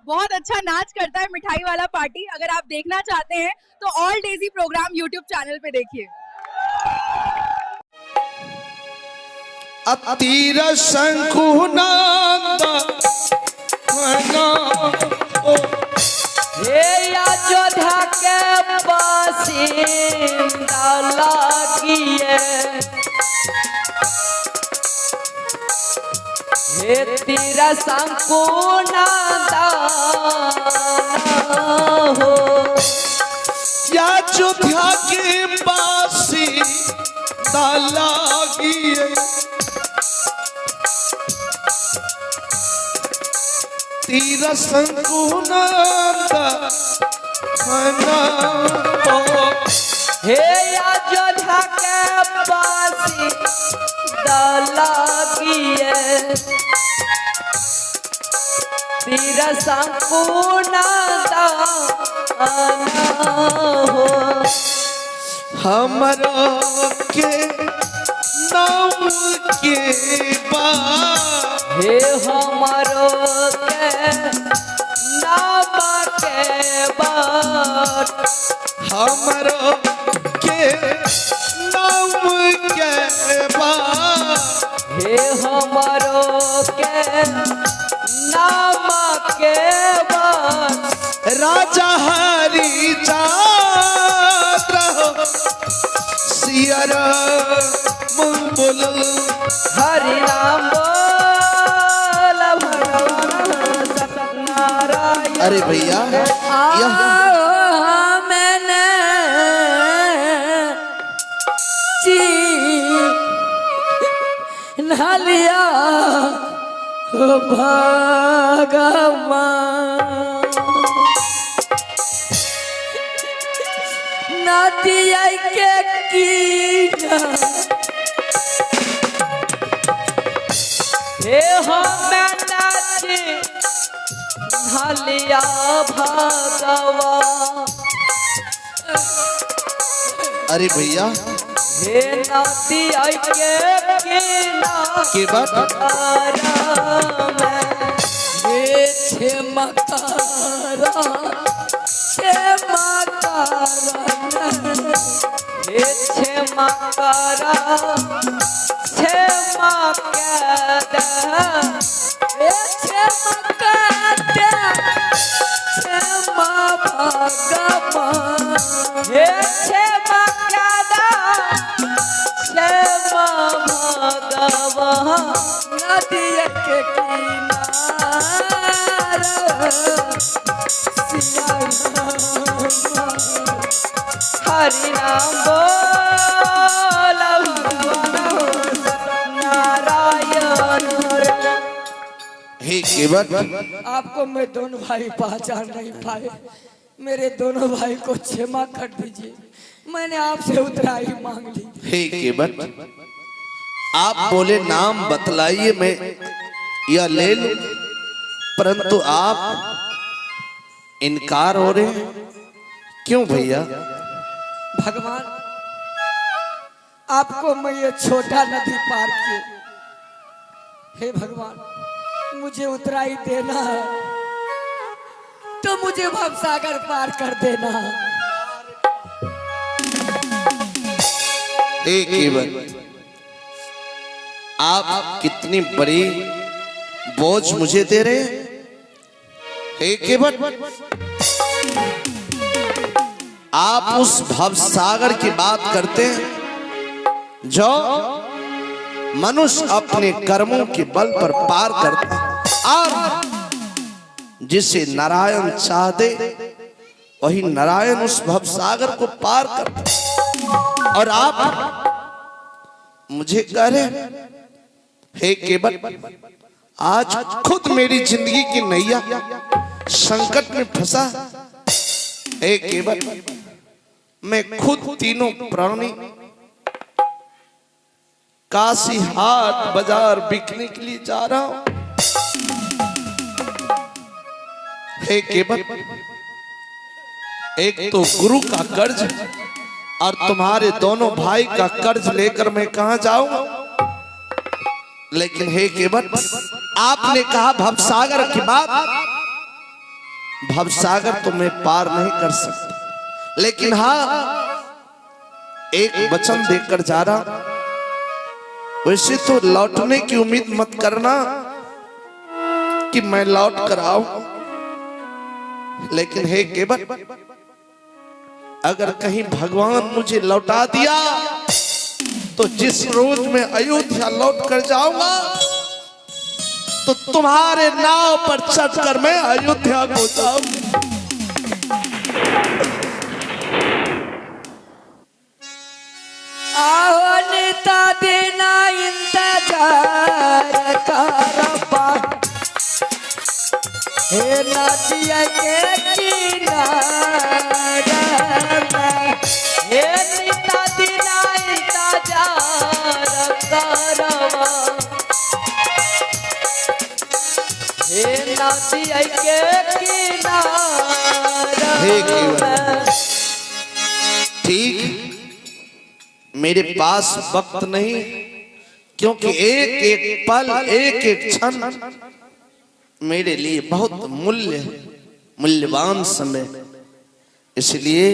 बहुत अच्छा नाच करता है मिठाई वाला पार्टी। अगर आप देखना चाहते हैं तो all daisy program YouTube channel पे देखिए। अतीर शंकुनाद हे अयोध्या के बासिंदा लागिए, हे तेरा शंकुनादा हो, अयोध्या के बासी लागिए, तीर शंकुनाद हे अयोध्या के बासिंदा लागिए, तेरा शंकुनादा हो, हमरा के नाम के हे हमारो के नाम के बाट, हमरा के नाम के हे हमारो के नाम के बाट, राजा हरि चंद्र सियर बोल हरि नाम बोल भगवान सत्यनारायण। अरे भैया यह मैंने चिन्ह लिया भगवान, नदिया के हे हमें नाची ढलिया भगवान, अरे भैया हे नदिया के बात हे छे मकारा हे छे मकारा छे मकादा हे छे मकादा छे भगवान, हे छे मकादा छे भगवान, नदिया के किनारा हरि नाम बोल भगवान नारायण। हे केवट आपको मैं दोनों भाई पहचान नहीं पाए, मेरे दोनों भाई को क्षमा कर दीजिए, मैंने आपसे उतराई मांग ली। हे केवट आप बोले नाम बतलाइए मैं यह ले लूं, परंतु आप इनकार हो रहे हैं क्यों भैया? भगवान आपको मैं ये छोटा नदी पार किए, हे भगवान मुझे उतराई देना है तो मुझे भवसागर पार कर देना। हे केवट आप कितनी बड़ी बोझ मुझे दे रहे हैं। हे केवट आप उस भवसागर की बात करते हैं जो मनुष्य अपने कर्मों के बल पर पार करता है, और जिसे नारायण चाहते वही नारायण उस भवसागर को पार करता है। और आप मुझे कह रहे हे केवट आज खुद मेरी जिंदगी की नैया संकट में फंसा। हे केवट मैं खुद तीनों प्राणी काशी हाट बाजार बिकने के लिए जा रहा हूं। हे केवट एक तो गुरु का कर्ज और तुम्हारे दोनों भाई का कर्ज लेकर मैं कहां जाऊंगा। लेकिन हे केवट आपने कहा भवसागर की बात, भवसागर तो मैं पार नहीं कर सकता, लेकिन हाँ एक वचन देकर जा रहा। वैसे तो लौटने की उम्मीद मत करना कि मैं लौट कर आऊं, लेकिन हे केवल अगर कहीं भगवान मुझे लौटा दिया तो जिस रोज मैं अयोध्या लौट कर जाऊंगा तो तुम्हारे नाव पर चढ़कर मैं अयोध्या को जाऊंगा। आओ नेता देना इंतजार करबा, हे नदिया के किनारा में, हे नेता देना इंतजार करबा, हे नदिया के किनारा में। ठीक, मेरे पास वक्त नहीं, क्योंकि एक एक पल एक एक क्षण मेरे लिए बहुत मूल्यवान समय, इसलिए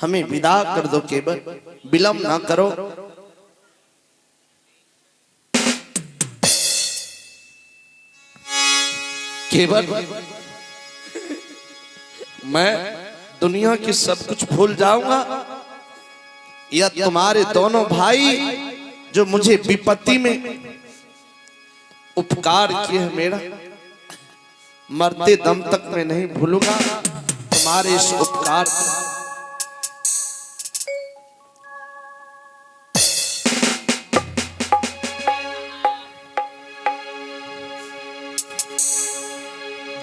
हमें विदा कर दो केवल, विलंब ना करो। केवल मैं दुनिया की सब कुछ भूल जाऊंगा या तुम्हारे दोनों भाई जो मुझे विपत्ति में उपकार किए हैं मेरा, मरते दम तक मैं नहीं भूलूंगा तुम्हारे इस उपकार को।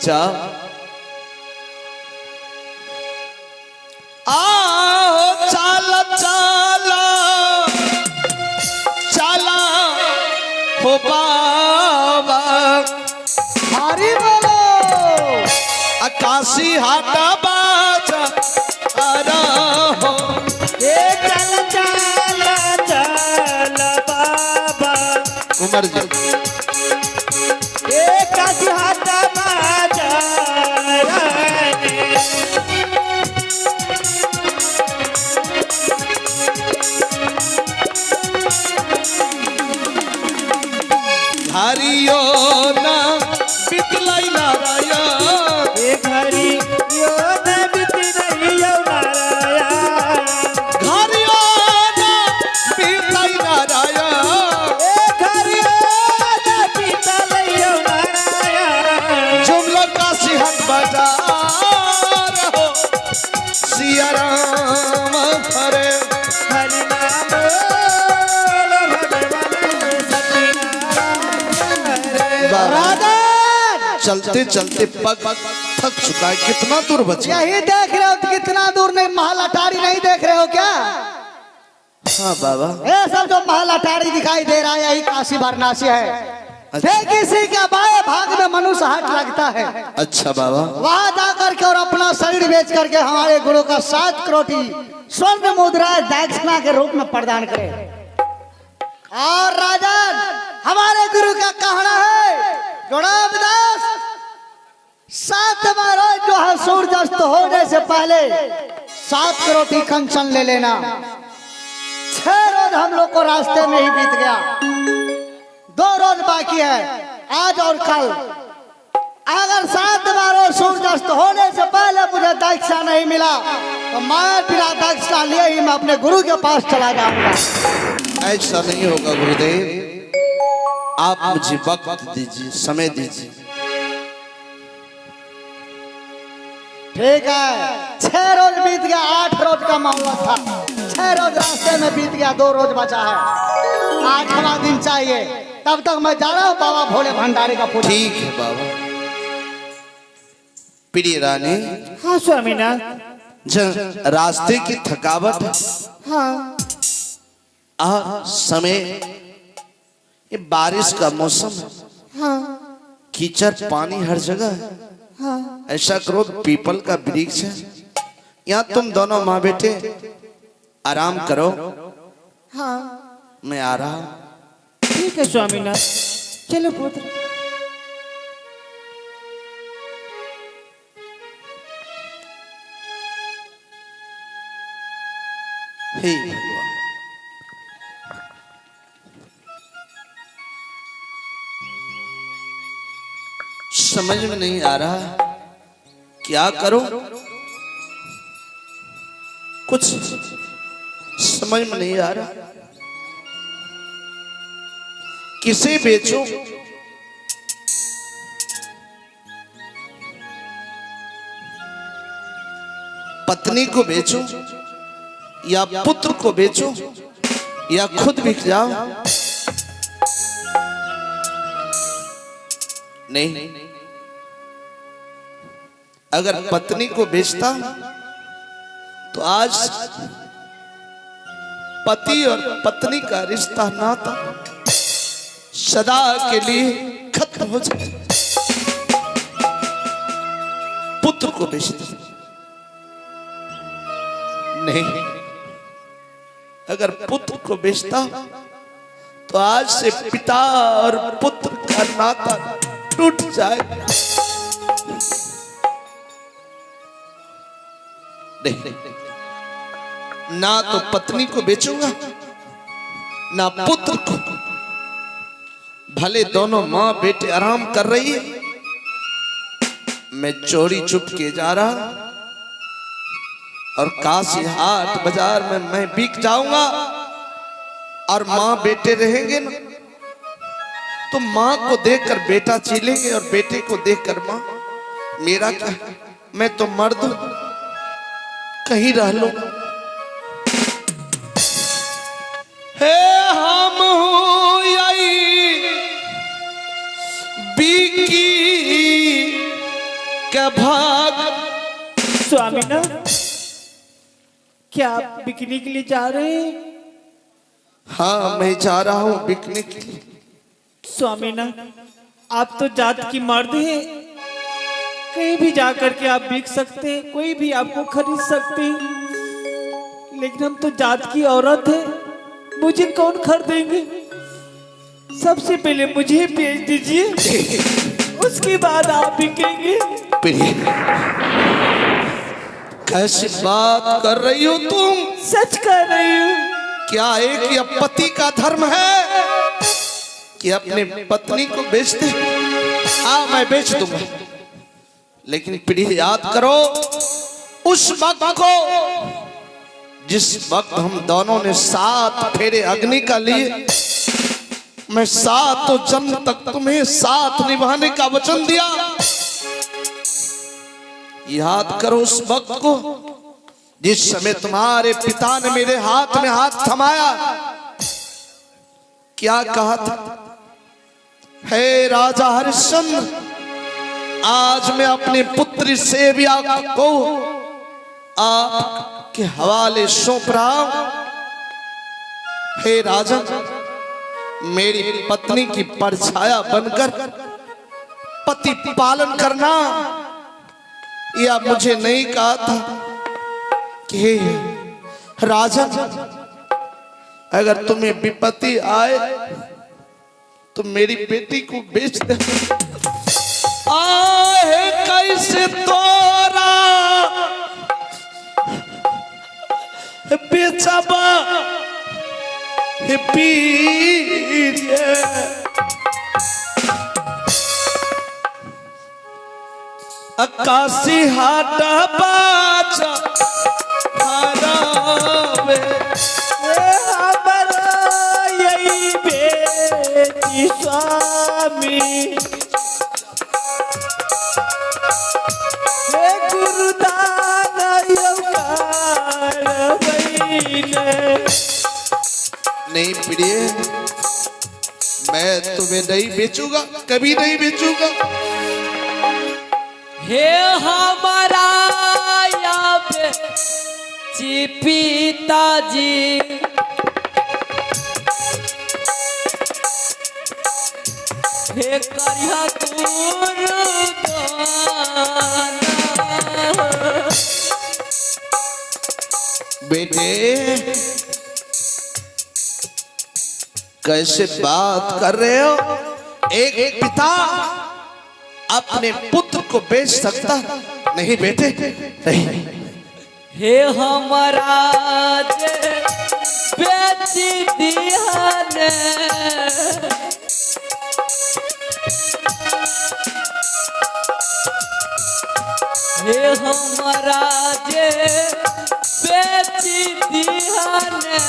जा आओ चला चला चला हो बाबा, हरि बोलो आकाशी हाटा बाजा अरा हो, चल चल चल बाबा कुमार जी काशी हाथ बाजा हरियो ना बितलाई नारायण, घरी यो न बितरहियो नारायण, हरियो ना बितलाई नारायण, घरी यो न बितरहियो नारायण। जुमला काशी हाट बाजार हो, सिया राम हरे हरि नाम बोलो भगवान सत्यनारायण। राधा चलते चलते पग थक चुका है, कितना दूर बचा? यही देख रहे हो कितना दूर, नहीं महल अटारी नहीं देख रहे हो क्या? हाँ बाबा, ये सब जो महल अटारी दिखाई दे रहा है यही काशी वाराणसी है। फिर किसी के बाएं भाग में मनुष्य हाट लगता है, अच्छा बाबा, वहां जाकर के और अपना शरीर बेच करके हमारे गुरु का 7 करोड़ स्वर्ण मुद्रा दक्षिणा के रूप में प्रदान करे। और राजन हमारे गुरु का कहना है जोड़ावदास 7वां रोज जो है सूर्यास्त होने से पहले 7 करोड़ कंचन ले लेना। 6 रोज हम लोग को रास्ते में ही बीत गया, 2 रोज बाकी है आज और कल। अगर 7वां रोज सूर्यास्त होने से पहले मुझे दक्षिणा नहीं मिला तो मैं बिना दक्षिणा लिए ही मैं अपने गुरु के पास चला जाऊंगा। ऐसा नहीं होगा गुरुदेव, आप मुझे वक्त दीजिए, समय दीजिए। ठीक है, 6 रोज बीत गया, 8 रोज का मामला था। 6 रोज रास्ते में बीत गया, 2 रोज बचा है, 8वां दिन चाहिए। तब तक मैं जा रहा हूँ बाबा भोले भंडारी का पूजा। ठीक है बाबा। प्रिय रानी, हाँ स्वामीनाथ। रास्ते की थकावट, हाँ समय, ये बारिश का मौसम है, हाँ कीचड़ पानी हर जगह है। हाँ ऐसा करो, पीपल का वृक्ष है, यहाँ तुम दोनों माँ बेटे आराम करो, हाँ मैं आ रहा हूँ। ठीक है स्वामीनाथ, चलो पुत्र। हे भगवान, समझ में नहीं आ रहा क्या करो, कुछ समझ में नहीं आ रहा। किसे बेचो, पत्नी को बेचो या पुत्र को बेचो या खुद बिक जाओ? नहीं, अगर पत्नी को बेचता तो आज पति और पत्नी का रिश्ता नाता सदा के लिए खत्म हो जाए। पुत्र को बेचता नहीं, अगर पुत्र को बेचता तो आज से पिता और पुत्र का नाता टूट जाए। नहीं, ना तो पत्नी को बेचूंगा ना पुत्र को। भले दोनों मां बेटे आराम कर रही है, मैं चोरी चुप के जा रहा और काशी हाट बाजार में मैं बिक जाऊंगा और मां बेटे रहेंगे ना, तो मां को देखकर बेटा चीलेंगे और बेटे को देखकर मां। मेरा क्या, मैं तो मर्द हूं, कहीं रह लो। हे हम हो यही बिकी के भाग। स्वामी ना, क्या आप बिकने के लिए जा रहे हैं? हाँ, मैं जा रहा हूं बिकने के लिए। स्वामी ना, आप तो जात की मर्द हैं, कहीं भी जाकर के आप बिक सकते हैं, कोई भी आपको खरीद सकते हैं, लेकिन हम तो जात की औरत है, मुझे कौन खरीदेंगे? सबसे पहले मुझे बेच दीजिए, उसके बाद आप बिकेंगे। कैसी बात कर रही हो तुम? सच कर रही हूँ। क्या एक या पति का धर्म है कि अपने पत्नी को बेच दे? हाँ, मैं बेच दूंगा, लेकिन पीढ़ी याद करो उस वक्त को जिस वक्त हम दोनों ने 7 फेरे अग्नि का लिए। मैं 7 जन्म तक तुम्हें साथ निभाने का वचन दिया। याद करो उस वक्त को जिस समय तुम्हारे पिता ने मेरे हाथ में हाथ थमाया। क्या कहा था? हे राजा हरिश्चंद्र, आज मैं अपने पुत्री सेविया को आपके हवाले सौंप रहा हूं। हे राजा, मेरी पत्नी की परछाया बनकर पति पालन करना। या मुझे नहीं कहा था कि हे राजा, अगर तुम्हें विपत्ति आए तो मेरी बेटी को बेच दे। आए कैसे तोरा बेचबा हे पीर, काशी हाट बाजा हरावे हमारा यही बेटी स्वामी। हे गुरुदान योगार बहिने। नहीं प्रिय, मैं तुम्हें नहीं बेचूंगा, कभी नहीं बेचूंगा। हे हमारा या पिताजी, हे करिया बेटे, कैसे बात कर रहे हो? एक पिता अपने पुत्र को बेच सकता नहीं बेटे, नहीं। हे हमारा बेच दिया ने हे हमारा जे बेच दिया ने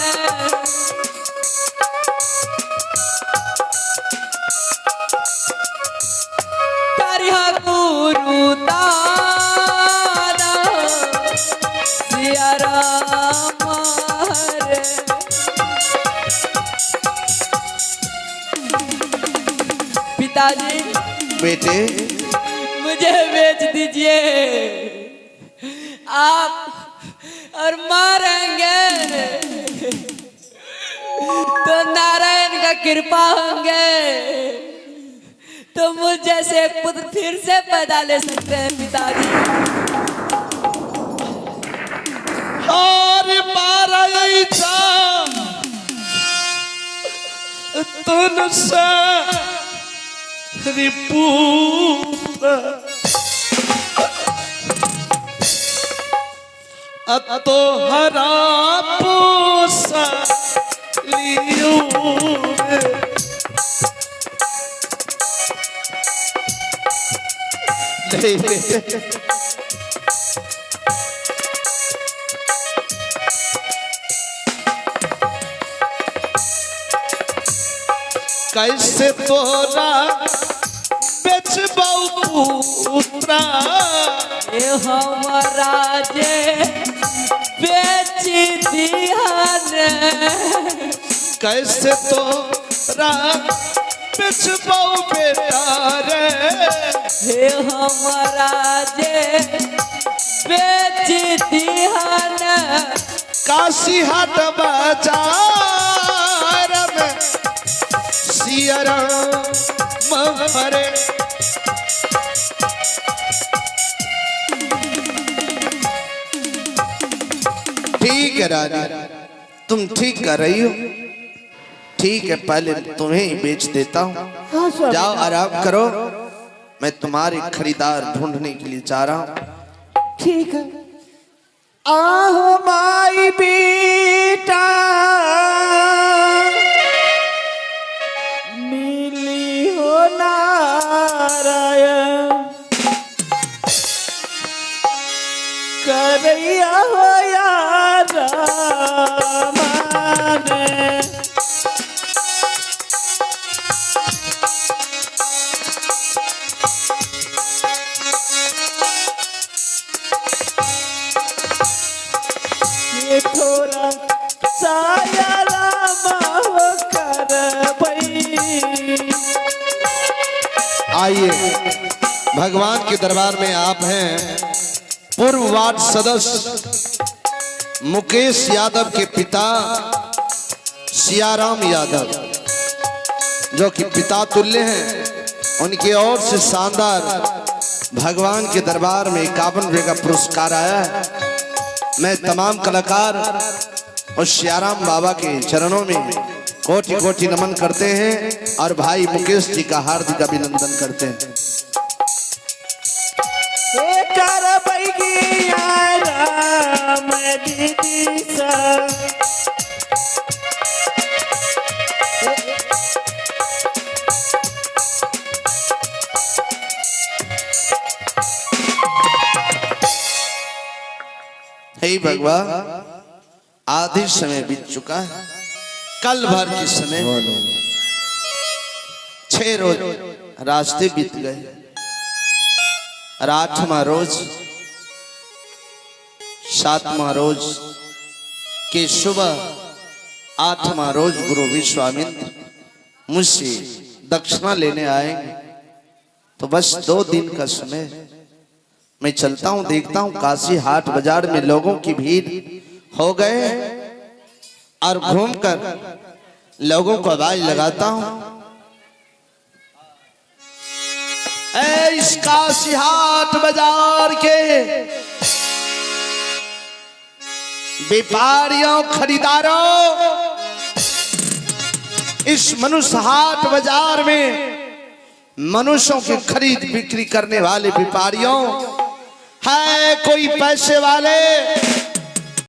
करिया गुरु दादा सिया राम रे पिताजी बेटे मुझे बेच दीजिए आप और मारेंगे तो नारायण का कृपा होंगे तो मुझ जैसे एक पुत्र फिर से पैदा ले सकते हैं पिताजी। और मारा तुनसे रिपूत तो हरा पोसा लियो कैसे तोरा बेचबाऊ पुत्रा ये हमारा जे बेच दिया ने कैसे तोरा बेचबाऊ बेटा रे हे हमारा जे बेच दिया ने काशी हाट बाजार में सिया राम हरे ठीक है रानी, तुम ठीक कर रही हो। ठीक है, पहले तुम्हें ही बेच देता हूँ। जाओ आराम करो, मैं तुम्हारे खरीदार ढूंढने के लिए जा रहा हूँ। ठीक है। आह माई बेटा मिली हो नारायण करैया हो यार माने ये थोड़ा साया रामा हो कर भई। आइए, भगवान के दरबार में आप हैं पूर्व वार्ड सदस्य मुकेश यादव के पिता सियाराम यादव, जो कि पिता तुल्य हैं। उनकी ओर से शानदार भगवान के दरबार में 51 रुपये का पुरस्कार आया है। मैं तमाम कलाकार और सियाराम बाबा के चरणों में कोटि कोटि नमन करते हैं और भाई मुकेश जी का हार्दिक अभिनंदन करते हैं। कर बैगी राम दीदी सा हे भगवान, आधे समय बीत चुका है। कल भर के समय 6 रोज रास्ते बीत गए और 8वां रोज 7वां रोज के सुबह 8वां रोज गुरु विश्वामित्र मुझसे दक्षिणा लेने आएंगे। तो बस 2 दिन का समय मैं चलता हूं, देखता हूं काशी हाट बाजार में लोगों की भीड़ हो गए और घूमकर लोगों को आवाज लगाता हूं, इस काशी हाट बाजार के व्यापारियों खरीदारों, इस मनुष्य हाट बाजार में मनुष्यों की खरीद बिक्री करने वाले व्यापारियों, है कोई पैसे वाले